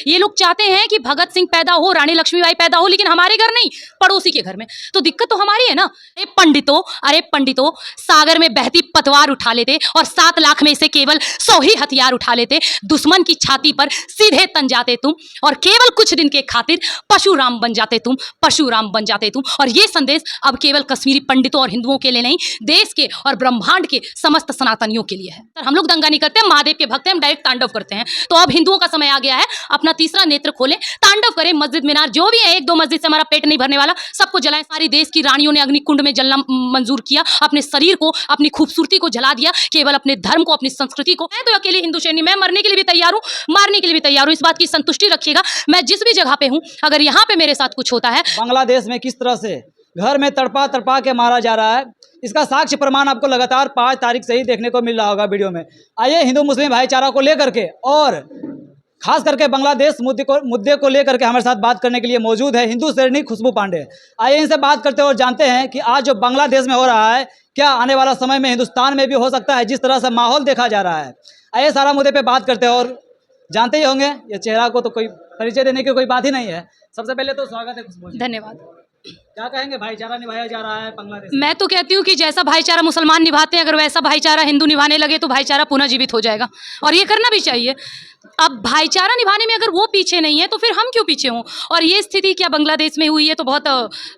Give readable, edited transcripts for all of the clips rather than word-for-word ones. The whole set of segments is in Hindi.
ये लोग चाहते हैं कि भगत सिंह पैदा हो, रानी लक्ष्मीबाई पैदा हो, लेकिन हमारे घर नहीं, पड़ोसी के घर में। तो दिक्कत तो हमारी है ना। अरे पंडितों, सागर में बहती पतवार उठा लेते और 7 लाख में से केवल 100 ही हथियार उठा लेते, दुश्मन की छाती पर सीधे तन जाते तुम, और केवल कुछ दिन के खातिर परशुराम बन जाते तुम, परशुराम बन जाते तुम। और ये संदेश अब केवल कश्मीरी पंडितों और हिंदुओं के लिए नहीं, देश के और ब्रह्मांड के समस्त सनातनियों के लिए है। हम लोग दंगा नहीं करते, महादेव के भक्त हैं, हम डायरेक्ट तांडव करते हैं। तो अब हिंदुओं का समय आ गया है, अपना तीसरा नेत्र खोलें, तांडव करें। मस्जिद मीनार जो भी है, 1-2 मस्जिद से हमारा पेट नहीं भरने वाला, सबको जलाएं। सारी देश की रानियों ने अग्निकुंड में जलना मंजूर किया, अपने शरीर को, अपनी खूबसूरती को जला दिया, केवल अपने धर्म को, अपनी संस्कृति को। मैं तो अकेली हिंदू सैनी, मैं मरने के लिए भी तैयार हूँ, मारने के लिए भी तैयार हूँ। इस बात की संतुष्टि रखिएगा, मैं जिस भी जगह पे हूँ, अगर यहाँ पे मेरे साथ कुछ होता है। बांग्लादेश में किस तरह से घर में तड़पा तड़पा के मारा जा रहा है, इसका साक्ष्य प्रमाण आपको लगातार 5 तारीख से ही देखने को मिल रहा होगा वीडियो में। आइए हिंदू मुस्लिम भाईचारा को लेकर के और खास करके बांग्लादेश मुद्दे को लेकर के हमारे साथ बात करने के लिए मौजूद है हिंदू सैनी खुशबू पांडे। आइए इनसे बात करते हैं और जानते हैं कि आज जो बांग्लादेश में हो रहा है, क्या आने वाला समय में हिंदुस्तान में भी हो सकता है, जिस तरह से माहौल देखा जा रहा है। आइए सारा मुद्दे पे बात करते हैं और जानते ही होंगे, ये चेहरा को तो कोई परिचय देने की कोई बात ही नहीं है। सबसे पहले तो स्वागत है खुशबू जी। धन्यवाद। क्या कहेंगे, भाईचारा निभाया जा रहा है बांग्लादेश में? मैं तो कहती हूँ कि जैसा भाईचारा मुसलमान निभाते हैं, अगर वैसा भाईचारा हिंदू निभाने लगे तो भाईचारा पुनः जीवित हो जाएगा, और ये करना भी चाहिए। अब भाईचारा निभाने में अगर वो पीछे नहीं है तो फिर हम क्यों पीछे हों। और ये स्थिति क्या बांग्लादेश में हुई है तो बहुत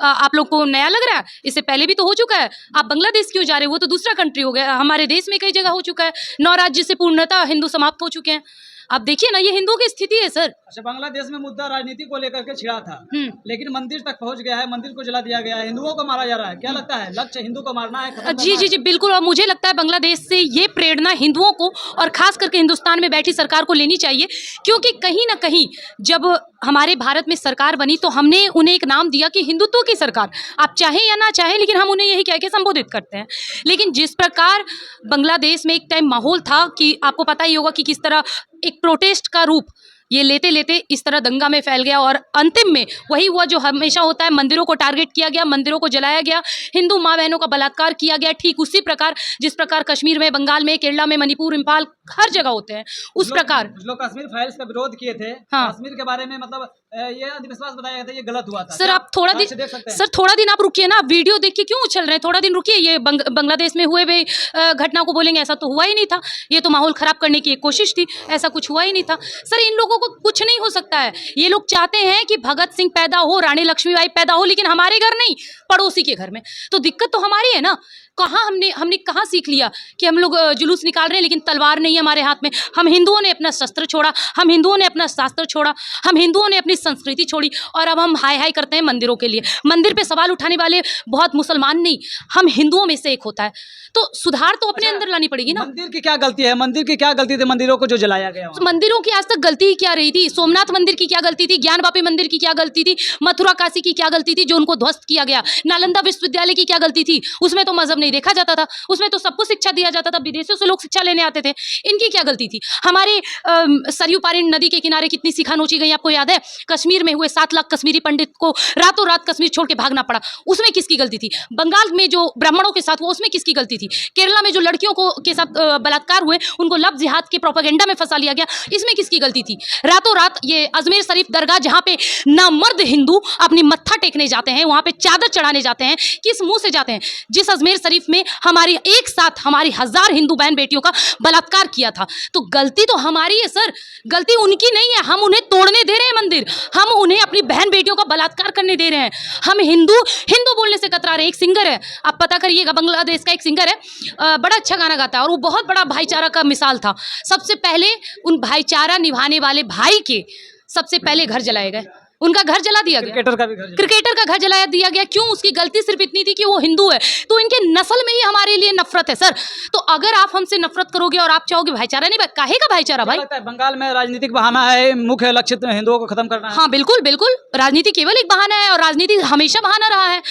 आप लोग को नया लग रहा है, इससे पहले भी तो हो चुका है। आप बांग्लादेश क्यों जा रहे हो, वो तो दूसरा कंट्री हो गया। हमारे देश में कई जगह हो चुका है, 9 राज्य से पूर्णतः हिंदू समाप्त हो चुके हैं। आप देखिए ना, ये हिंदुओं की स्थिति है सर। अच्छा, बांग्लादेश में मुद्दा राजनीति को लेकर के छिड़ा था, लेकिन मंदिर तक पहुंच गया है, मंदिर को जला दिया गया है, हिंदुओं को मारा जा रहा है। क्या लगता है, लक्ष्य हिंदू को मारना है, खत्म जी जी जी बिल्कुल। और मुझे लगता है बांग्लादेश से ये प्रेरणा हिंदुओं को और खास करके हिंदुस्तान में बैठी सरकार को लेनी चाहिए, क्योंकि कहीं ना कहीं जब हमारे भारत में सरकार बनी तो हमने उन्हें एक नाम दिया कि हिंदुत्व की सरकार। आप चाहें या ना चाहें, लेकिन हम उन्हें यही कह के संबोधित करते हैं। लेकिन जिस प्रकार बांग्लादेश में एक टाइम माहौल था कि आपको पता ही होगा कि किस तरह एक प्रोटेस्ट का रूप ये लेते लेते इस तरह दंगा में फैल गया, और अंतिम में वही हुआ जो हमेशा होता है, मंदिरों को टारगेट किया गया, मंदिरों को जलाया गया, हिंदू माँ बहनों का बलात्कार किया गया। ठीक उसी प्रकार जिस प्रकार कश्मीर में, बंगाल में, केरला में, मणिपुर, इम्फाल, हर जगह होते हैं, उस प्रकार। कुछ लोग कश्मीर फाइल्स का विरोध किए थे। हाँ। कश्मीर के बारे में मतलब ये अंधविश्वास बताया गया था, ये गलत हुआ था। सर आप थोड़ा दिन आप रुकिए ना, वीडियो देख के क्यों उछल रहे हैं, थोड़ा दिन रुकिए। ये बांग्लादेश में हुए हुए घटना को बोलेंगे ऐसा तो हुआ ही नहीं था, ये तो माहौल खराब करने की एक कोशिश थी, ऐसा कुछ हुआ ही नहीं था। सर इन लोगों को कुछ नहीं हो सकता है। ये लोग चाहते हैं कि भगत सिंह पैदा हो, रानी लक्ष्मीबाई पैदा हो, लेकिन हमारे घर नहीं, पड़ोसी के घर में। तो दिक्कत तो हमारी है ना। कहाँ हमने कहाँ सीख लिया कि हम लोग जुलूस निकाल रहे हैं लेकिन तलवार नहीं है हमारे हाथ में। हम हिंदुओं ने अपना शस्त्र छोड़ा, हम हिंदुओं ने अपना शास्त्र छोड़ा, हम हिंदुओं ने अपनी संस्कृति छोड़ी, और अब हम हाय हाय करते हैं मंदिरों के लिए। मंदिर पे सवाल उठाने वाले बहुत मुसलमान नहीं, हम हिंदुओं में से एक होता है। तो सुधार तो अपने अंदर लानी पड़ेगी ना। मंदिर की क्या गलती है, मंदिर की क्या गलती थी, मंदिरों को जो जलाया गया? मंदिरों की आज तक गलती ही क्या रही थी? सोमनाथ मंदिर की क्या गलती थी? ज्ञानवापी मंदिर की क्या गलती थी? मथुरा काशी की क्या गलती थी जो उनको ध्वस्त किया गया? नालंदा विश्वविद्यालय की क्या गलती थी? उसमें तो मजहब नहीं देखा जाता था, उसमें तो सबको शिक्षा दिया जाता था, विदेशों से लोग शिक्षा लेने आते थे। इनकी क्या गलती थी? हमारे सरयू पारिन नदी के किनारे कितनी शिखा नोची गई, आपको याद है? कश्मीर में हुए 7 लाख कश्मीरी पंडित को रातों रात कश्मीर छोड़ के भागना पड़ा, उसमें किसकी गलती थी? बंगाल में जो ब्राह्मणों के साथ हुआ, उसमें किसकी गलती थी? केरला में जो लड़कियों को के साथ बलात्कार हुए, उनको लव जिहाद के प्रोपेगेंडा में फंसा लिया गया, इसमें किसकी गलती थी? रातों रात ये अजमेर शरीफ दरगाह, जहाँ पे नामर्द हिंदू अपनी मत्था टेकने जाते हैं, वहाँ पे चादर चढ़ाने जाते हैं, किस मुंह से जाते हैं? जिस अजमेर शरीफ में हमारी एक साथ हमारी 1000 हिंदू बहन बेटियों का बलात्कार किया था। तो गलती तो हमारी है सर, गलती उनकी नहीं है। हम उन्हें तोड़ने दे रहे हैं मंदिर, हम उन्हें अपनी बहन बेटियों का बलात्कार करने दे रहे हैं। हम हिंदू बोलने से कतरा रहे हैं। एक सिंगर है, आप पता करिएगा, बांग्लादेश का एक सिंगर है, बड़ा अच्छा गाना गाता है, और वो बहुत बड़ा भाईचारा का मिसाल था। सबसे पहले उन भाईचारा निभाने वाले भाई के सबसे पहले घर जलाए गए, उनका घर जला दिया गया, क्रिकेटर का घर जला दिया गया। क्यों? उसकी गलती सिर्फ इतनी थी कि वो हिंदू है। तो इनके नस्ल में ही हमारे लिए नफरत है सर। तो अगर आप हमसे नफरत करोगे और आप चाहोगे भाईचारा, नहीं, काहे का भाईचारा भाई? बंगाल में राजनीतिक बहाना है, मुख्य लक्ष्य हिंदुओं को खत्म करना है। हाँ बिल्कुल बिल्कुल, राजनीति केवल एक बहाना है, और राजनीति हमेशा बहाना रहा है।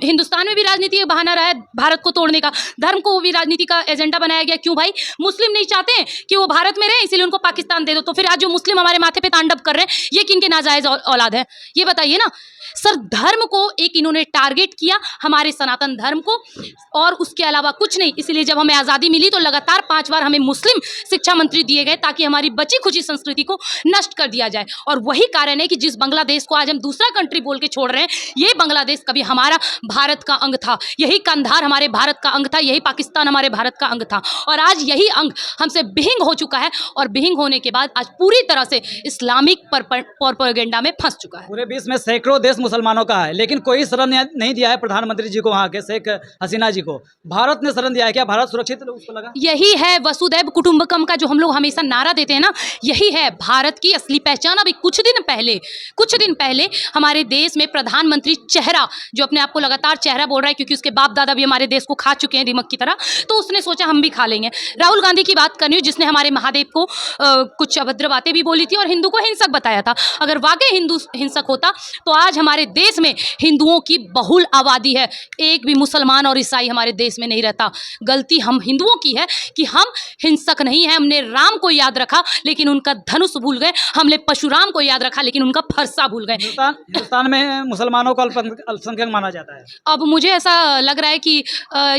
हिंदुस्तान में भी राजनीति एक बहाना रहा है भारत को तोड़ने का, धर्म को भी राजनीति का एजेंडा बनाया गया। क्यों भाई? मुस्लिम नहीं चाहते कि वो भारत में रहे, इसीलिए उनको पाकिस्तान दे दो। तो फिर आज जो मुस्लिम हमारे माथे पे तांडव कर रहे हैं, ये किनके नाजायज औलाद है? ये बताइए ना सर। धर्म को एक इन्होंने टारगेट किया, हमारे सनातन धर्म को, और उसके अलावा कुछ नहीं। इसलिए जब हमें आज़ादी मिली तो लगातार 5 बार हमें मुस्लिम शिक्षा मंत्री दिए गए ताकि हमारी बची खुची संस्कृति को नष्ट कर दिया जाए। और वही कारण है कि जिस बांग्लादेश को आज हम दूसरा कंट्री बोल के छोड़ रहे हैं, ये बांग्लादेश कभी हमारा भारत का अंग था, यही कंधार हमारे भारत का अंग था, यही पाकिस्तान हमारे भारत का अंग था। और आज यही अंग हमसे विहीन हो चुका है, और विहीन होने के बाद आज पूरी तरह से इस्लामिक प्रोपेगेंडा में फंस चुका है। पूरे विश्व में सैकड़ों देश मुसलमानों का है, लेकिन कोई शरण नहीं दिया है प्रधानमंत्री जी को, वहाँ के शेख हसीना जी को। भारत ने शरण दिया है। क्या भारत सुरक्षित उसको लगा? यही है वसुधैव कुटुंबकम का जो हम लोग हमेशा नारा देते हैं ना, यही है भारत की असली पहचान। अभी कुछ दिन पहले हमारे देश में प्रधानमंत्री चेहरा, जो अपने आप को लगातार चेहरा बोल रहा है क्योंकि उसके बाप दादा भी हमारे देश को खा चुके हैं दीमक की तरह, तो उसने सोचा हम भी खा लेंगे। राहुल गांधी की बात करनी हो, जिसने हमारे महादेव को कुछ अभद्र बातें भी बोली थी और हिंदू को हिंसक बताया था। अगर वाकई हिंदू हिंसक होता तो आज हमारे देश में हिंदुओं की बहुल आबादी है, एक भी मुसलमान और ईसाई हमारे देश में नहीं रहता। गलती हम हिंदुओं की है कि हम हिंसक नहीं है। हमने राम को याद रखा लेकिन उनका धनुष भूल गए, हमने परशुराम को याद रखा लेकिन उनका फरसा भूल गए। हिंदुस्तान में मुसलमानों को अल्पसंख्यक माना जाता है। अब मुझे ऐसा लग रहा है कि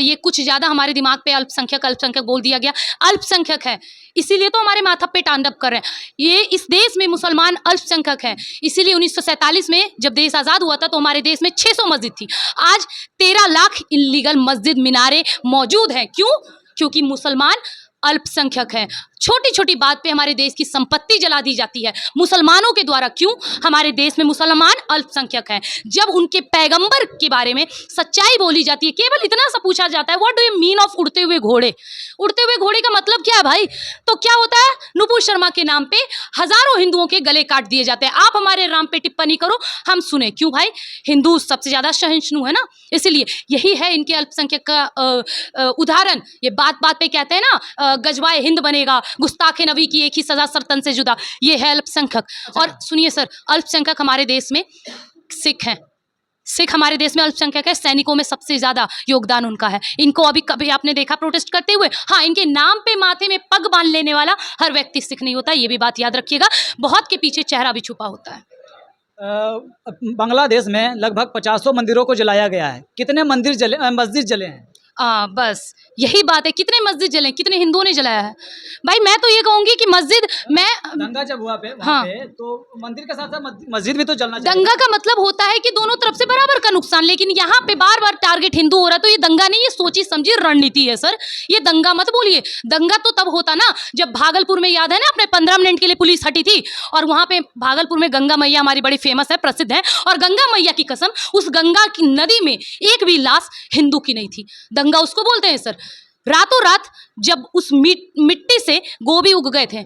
ये कुछ ज़्यादा हमारे दिमाग पे अल्पसंख्यक बोल दिया गया। अल्पसंख्यक है इसीलिए तो हमारे माथा पे तांडव कर रहे हैं। ये इस देश में मुसलमान अल्पसंख्यक हैं, इसीलिए 1947 में जब देश आज़ाद हुआ था तो हमारे देश में 600 मस्जिद थी। आज 13 लाख इल्लीगल मस्जिद मीनारे मौजूद हैं। क्यों? क्योंकि मुसलमान अल्पसंख्यक हैं। छोटी छोटी बात पे हमारे देश की संपत्ति जला दी जाती है मुसलमानों के द्वारा। क्यों? हमारे देश में मुसलमान अल्पसंख्यक हैं। जब उनके पैगंबर के बारे में सच्चाई बोली जाती है, केवल इतना सा पूछा जाता है, what do you mean of उड़ते हुए घोड़े? उड़ते हुए घोड़े का मतलब क्या है भाई? तो क्या होता है, नुपुर शर्मा के नाम पे हजारों हिंदुओं के गले काट दिए जाते हैं। आप हमारे नाम पे टिप्पणी करो, हम सुने। क्यों भाई? हिंदू सबसे ज्यादा सहिष्णु है ना, इसलिए यही है इनके अल्पसंख्यक का उदाहरण। ये बात बात पे कहते हैं ना, गजवाए हिंद बनेगा, गुस्ताखे नबी की एक ही सजा सरतन से जुदा। ये है अल्पसंख्यक। और सुनिए सर, अल्पसंख्यक हमारे देश में सिख हैं। सिख हमारे देश में अल्पसंख्यक है। सैनिकों में सबसे ज्यादा योगदान उनका है। इनको अभी कभी आपने देखा प्रोटेस्ट करते हुए? हाँ, इनके नाम पे माथे में पग बांध लेने वाला हर व्यक्ति सिख नहीं होता, ये भी बात याद रखिएगा। बहुत के पीछे चेहरा भी छुपा होता है। बांग्लादेश में लगभग 50 मंदिरों को जलाया गया है। कितने मस्जिद जले हैं? बस यही बात है, कितने मस्जिद जले, कितने हिंदुओं ने जलाया है? भाई मैं तो ये कहूंगी कि मस्जिद में दंगा जब हुआ हाँ, पे तो मंदिर के साथ साथ मस्जिद भी तो जलना चाहिए। दंगा का मतलब होता है कि दोनों तरफ से बराबर का नुकसान, लेकिन यहाँ पे बार बार टारगेट हिंदू हो रहा है। तो ये दंगा नहीं, ये सोची समझी रणनीति है सर। ये दंगा मत बोलिए। दंगा तो तब होता ना जब भागलपुर में, याद है ना, अपने 15 मिनट के लिए पुलिस हटी थी और वहां पे भागलपुर में गंगा मैया हमारी बड़ी फेमस है, प्रसिद्ध है, और गंगा मैया की कसम उस गंगा की नदी में एक भी लाश हिंदू की नहीं थी। दंगा उसको बोलते हैं सर। रातों रात जब उस मिट्टी से गोभी उग गए थे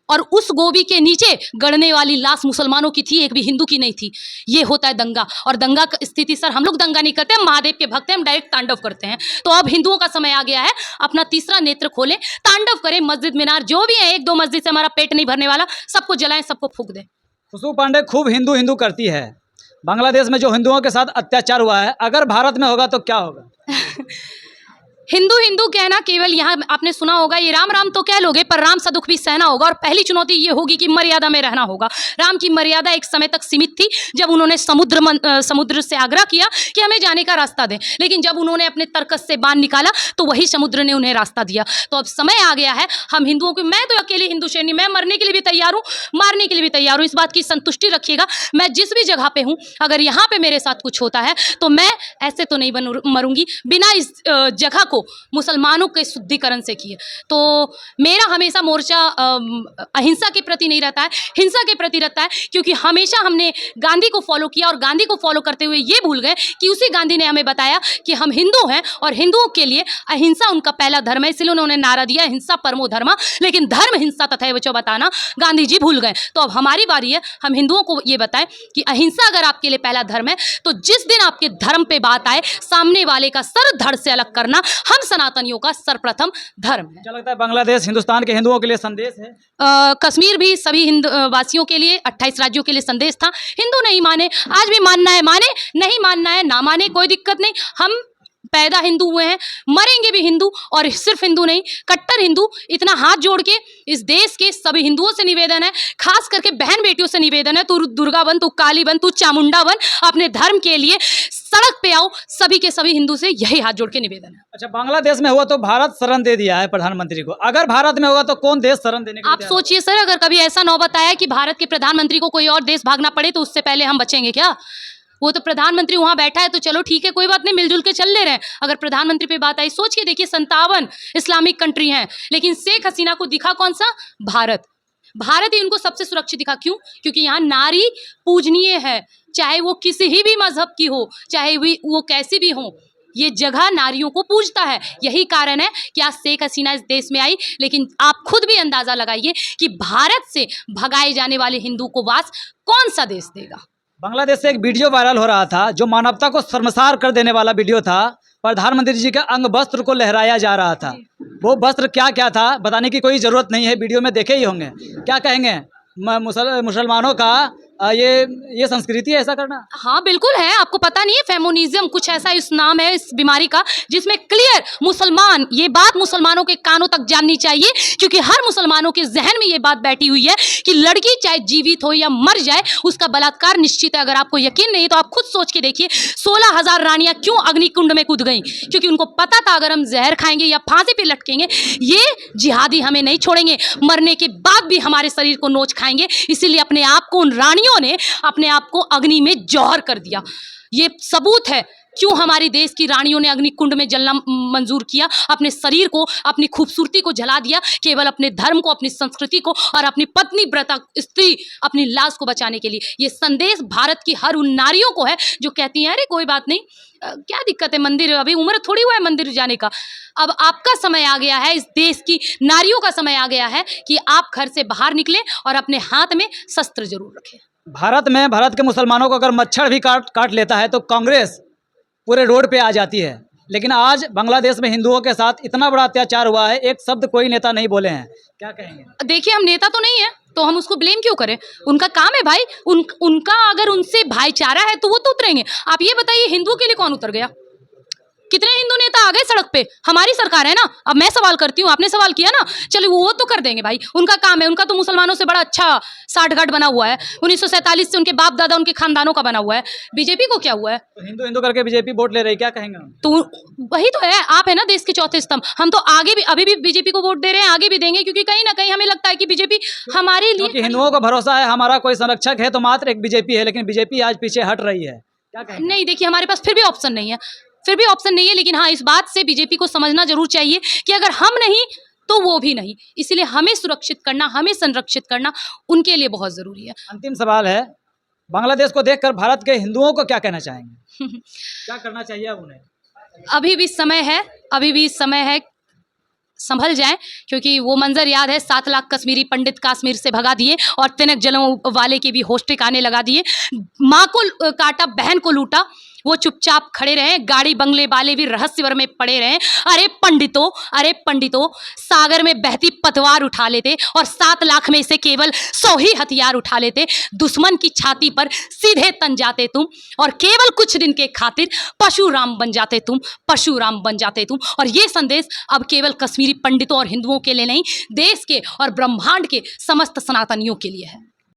और उस गोभी के नीचे गड़ने वाली लाश मुसलमानों की थी, एक भी हिंदू की नहीं थी। ये होता है दंगा। और दंगा की स्थिति सर, हम लोग दंगा नहीं करते, हम महादेव के भक्त हैं, हम डायरेक्ट तांडव करते हैं। तो अब हिंदुओं का समय आ गया है, अपना तीसरा नेत्र खोलें, तांडव करें। मस्जिद मीनार जो भी है, 1-2 मस्जिद से हमारा पेट नहीं भरने वाला, सबको जलाएं, सबको फूंक दें। खुशबू पांडे खूब हिंदू हिंदू करती है। बांग्लादेश में जो हिंदुओं के साथ अत्याचार हुआ है, अगर भारत में होगा तो क्या होगा? हिंदू हिंदू कहना केवल, यहाँ आपने सुना होगा, ये राम राम तो कह लोगे पर राम सा दुख भी सहना होगा। और पहली चुनौती ये होगी कि मर्यादा में रहना होगा। राम की मर्यादा एक समय तक सीमित थी, जब उन्होंने समुद्र से आग्रह किया कि हमें जाने का रास्ता दें, लेकिन जब उन्होंने अपने तर्कस से बाण निकाला तो वही समुद्र ने उन्हें रास्ता दिया। तो अब समय आ गया है हम हिंदुओं को, मैं तो अकेली हिंदू श्रेणी, मैं मरने के लिए भी तैयार हूँ, मारने के लिए भी तैयार हूँ। इस बात की संतुष्टि रखिएगा, मैं जिस भी जगह पे हूँ, अगर यहाँ पे मेरे साथ कुछ होता है तो मैं ऐसे तो नहीं मरूंगी बिना इस जगह को मुसलमानों के शुद्धिकरण से किए। तो मेरा हमेशा मोर्चा अहिंसा के प्रति नहीं रहता है, हिंसा के प्रति रहता है, क्योंकि हमेशा हमने गांधी को फॉलो किया और गांधी को फॉलो करते हुए ये भूल गए कि उसी गांधी ने हमें बताया कि हम हिंदू हैं और हिंदुओं के लिए अहिंसा उनका पहला धर्म है। इसलिए उन्होंने नारा दिया हिंसा परमो धर्मा, लेकिन धर्म हिंसा तथैव च बताना गांधी जी भूल गए। तो अब हमारी बारी है, हम हिंदुओं को ये बताएं कि अहिंसा अगर आपके लिए पहला धर्म है तो जिस दिन आपके धर्म पे बात आए, सामने वाले का सर धड़ से अलग करना हम सनातनियों का सर्वप्रथम धर्म है। क्या लगता है बांग्लादेश हिंदुस्तान के हिंदुओं के लिए संदेश है? कश्मीर भी सभी हिंदू वासियों के लिए, 28 राज्यों के लिए संदेश था। हिंदू नहीं माने, आज भी मानना है माने, नहीं मानना है ना माने, कोई दिक्कत नहीं। हम पैदा हिंदू हुए हैं, मरेंगे भी हिंदू, और सिर्फ हिंदू नहीं, कट्टर हिंदू। इतना हाथ जोड़ के इस देश के सभी हिंदुओं से निवेदन है, खास करके बहन बेटियों से निवेदन है, तू दुर्गा बन, तू काली बन, तू चामुंडा बन, अपने धर्म के लिए सड़क पे आओ। सभी के सभी हिंदू से यही हाथ जोड़ के निवेदन है। अच्छा, बांग्लादेश में हुआ तो भारत शरण दे दिया है प्रधानमंत्री को, अगर भारत में होगा तो कौन देश शरण देने के लिए आप तैयार है? सोचिए सर, अगर कभी ऐसा नौबत आया कि भारत के प्रधानमंत्री को कोई और देश भागना पड़े तो उससे पहले हम बचेंगे क्या? वो तो प्रधानमंत्री वहां बैठा है तो चलो ठीक है, कोई बात नहीं, मिलजुल के चल ले रहे हैं। अगर प्रधानमंत्री पे बात आई, सोच के देखिए 57 इस्लामिक कंट्री हैं, लेकिन शेख हसीना को दिखा कौन सा? भारत। भारत ही उनको सबसे सुरक्षित दिखा। क्यों? क्योंकि यहाँ नारी पूजनीय है, चाहे वो किसी भी मजहब की हो, चाहे वो कैसी भी हो, ये जगह नारियों को पूजता है। यही कारण है कि आज शेख हसीना इस देश में आई। लेकिन आप खुद भी अंदाजा लगाइए कि भारत से भगाए जाने वाले हिंदू को वास कौन सा देश देगा? बांग्लादेश से एक वीडियो वायरल हो रहा था जो मानवता को शर्मसार कर देने वाला वीडियो था। प्रधानमंत्री जी के अंग वस्त्र को लहराया जा रहा था। वो वस्त्र क्या क्या था बताने की कोई ज़रूरत नहीं है, वीडियो में देखे ही होंगे। क्या कहेंगे, मुसलमानों का ये संस्कृति है ऐसा करना? हाँ बिल्कुल है। आपको पता नहीं है, फेमोनिज्म कुछ ऐसा इस नाम है इस बीमारी का, जिसमें क्लियर मुसलमान, ये बात मुसलमानों के कानों तक जाननी चाहिए, क्योंकि हर मुसलमानों के जहन में ये बात बैठी हुई है कि लड़की चाहे जीवित हो या मर जाए उसका बलात्कार निश्चित है। अगर आपको यकीन नहीं तो आप खुद सोच के देखिए, 16,000 रानियां क्यों अग्निकुंड में कूद गई? क्योंकि उनको पता था अगर हम जहर खाएंगे या फांसी पे लटकेंगे ये जिहादी हमें नहीं छोड़ेंगे, मरने के बाद भी हमारे शरीर को नोच खाएंगे। इसीलिए अपने आप को उन रानियों ने अपने आप को अग्नि में जौहर कर दिया। ये सबूत है क्यों हमारी देश की रानियों ने अग्निकुंड में जलना मंजूर किया, अपने शरीर को, अपनी खूबसूरती को जला दिया, केवल अपने धर्म को, अपनी संस्कृति को और अपनी पत्नी व्रता स्त्री अपनी लाश को बचाने के लिए। ये संदेश भारत की हर उन नारियों को है जो कहती हैं अरे कोई बात नहीं, क्या दिक्कत है, मंदिर अभी उम्र थोड़ी हुआ है मंदिर जाने का। अब आपका समय आ गया है, इस देश की नारियों का समय आ गया है कि आप घर से बाहर निकलें और अपने हाथ में शस्त्र जरूर रखें। भारत के मुसलमानों को अगर मच्छर भी काट लेता है तो कांग्रेस पूरे रोड पे आ जाती है, लेकिन आज बांग्लादेश में हिंदुओं के साथ इतना बड़ा अत्याचार हुआ है, एक शब्द कोई नेता नहीं बोले हैं। क्या कहेंगे? देखिए, हम नेता तो नहीं है तो हम उसको ब्लेम क्यों करें? उनका काम है भाई, उनका अगर उनसे भाईचारा है तो वो तो उतरेंगे। आप ये बताइए, हिंदुओं के लिए कौन उतर गया? कितने हिंदू नेता आ गए सड़क पे? हमारी सरकार है ना। अब मैं सवाल करती हूँ, आपने सवाल किया ना, चलो वो तो कर देंगे भाई, उनका काम है। उनका तो मुसलमानों से बड़ा अच्छा साठगांठ बना हुआ है, 1947 से उनके बाप दादा उनके खानदानों का बना हुआ है। बीजेपी को क्या हुआ है? तो हिंदू हिंदू करके बीजेपी वोट ले रही, क्या कहेंगे? तो वही तो है, आप है ना देश के चौथे स्तंभ। हम तो आगे भी, अभी भी बीजेपी को वोट दे रहे हैं, आगे भी देंगे, क्योंकि कहीं ना कहीं हमें लगता है कि बीजेपी हमारे लिए, हिंदुओं को भरोसा है हमारा कोई संरक्षक है तो मात्र एक बीजेपी है, लेकिन बीजेपी आज पीछे हट रही है। क्या कहेंगे? नहीं, देखिए हमारे पास फिर भी ऑप्शन नहीं है, फिर भी ऑप्शन नहीं है। लेकिन हाँ, इस बात से बीजेपी को समझना जरूर चाहिए कि अगर हम नहीं तो वो भी नहीं। इसलिए हमें सुरक्षित करना, हमें संरक्षित करना उनके लिए बहुत जरूरी है। अंतिम सवाल है, बांग्लादेश को देखकर भारत के हिंदुओं को क्या कहना चाहेंगे? क्या करना चाहिए अब उन्हें? अभी भी समय है, अभी भी समय है, संभल जाएं, क्योंकि वो मंजर याद है, 7 लाख कश्मीरी पंडित कश्मीर से भगा दिए और तिनक जलों वाले के भी होश ठिकाने लगा दिए। माँ को काटा, बहन को लूटा, वो चुपचाप खड़े रहे, गाड़ी बंगले वाले भी रहस्यवर में पड़े रहे। अरे पंडितों, सागर में बहती पतवार उठा लेते और 7 लाख में से केवल 100 ही हथियार उठा लेते, दुश्मन की छाती पर सीधे तन जाते तुम, और केवल कुछ दिन के खातिर परशुराम बन जाते तुम। और ये संदेश अब केवल कश्मीरी पंडितों और हिंदुओं के लिए नहीं, देश के और ब्रह्मांड के समस्त सनातनियों के लिए है।